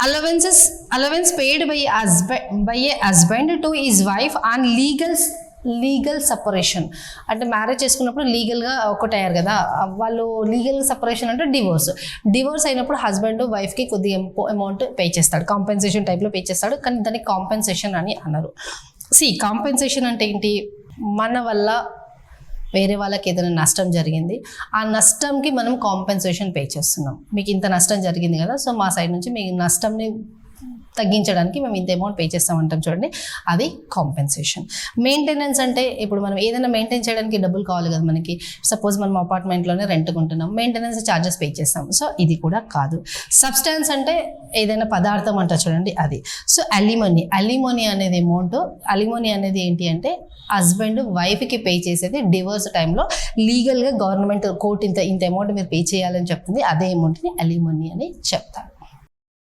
allowance paid by a husband to his wife on legal separation. అంటే marriage చేసుకున్నప్పుడు లీగల్గా ఒకటయ్యారు కదా, వాళ్ళు లీగల్ సపరేషన్ అంటే డివోర్స్ అయినప్పుడు హస్బెండ్ వైఫ్కి కొద్దిగా అమౌంట్ పే చేస్తాడు, కాంపెన్సేషన్ టైప్లో పే చేస్తాడు. కానీ దాన్ని కాంపెన్సేషన్ అని అన్నారు. కాంపెన్సేషన్ అంటే ఏంటి, మన వల్ల వేరే వాళ్ళకి ఏదైనా నష్టం జరిగింది, ఆ నష్టంకి మనం కాంపెన్సేషన్ పే చేస్తున్నాం. మీకు ఇంత నష్టం జరిగింది కదా, సో మా సైడ్ నుంచి మీ నష్టంని తగ్గించడానికి మేము ఇంత అమౌంట్ పే చేస్తామంటాం చూడండి, అది కాంపెన్సేషన్. మెయింటెనెన్స్ అంటే ఇప్పుడు మనం ఏదైనా మెయింటైన్ చేయడానికి డబ్బులు కావాలి కదా మనకి. సపోజ్ మనం అపార్ట్మెంట్లోనే రెంట్కుంటున్నాం, మెయింటెనెన్స్ ఛార్జెస్ పే చేస్తాం, సో ఇది కూడా కాదు. సబ్స్టాన్స్ అంటే ఏదైనా పదార్థం అంటారు చూడండి, అది. సో అలిమోనీ అనేది అమౌంట్, అలిమోనీ అనేది ఏంటి అంటే హస్బెండ్ వైఫ్కి పే చేసేది డివోర్స్ టైంలో లీగల్గా గవర్నమెంట్ కోర్టు ఇంత అమౌంట్ మీరు పే చేయాలని చెప్తుంది, అదే అమౌంట్ని అలిమోనీ అని చెప్తారు.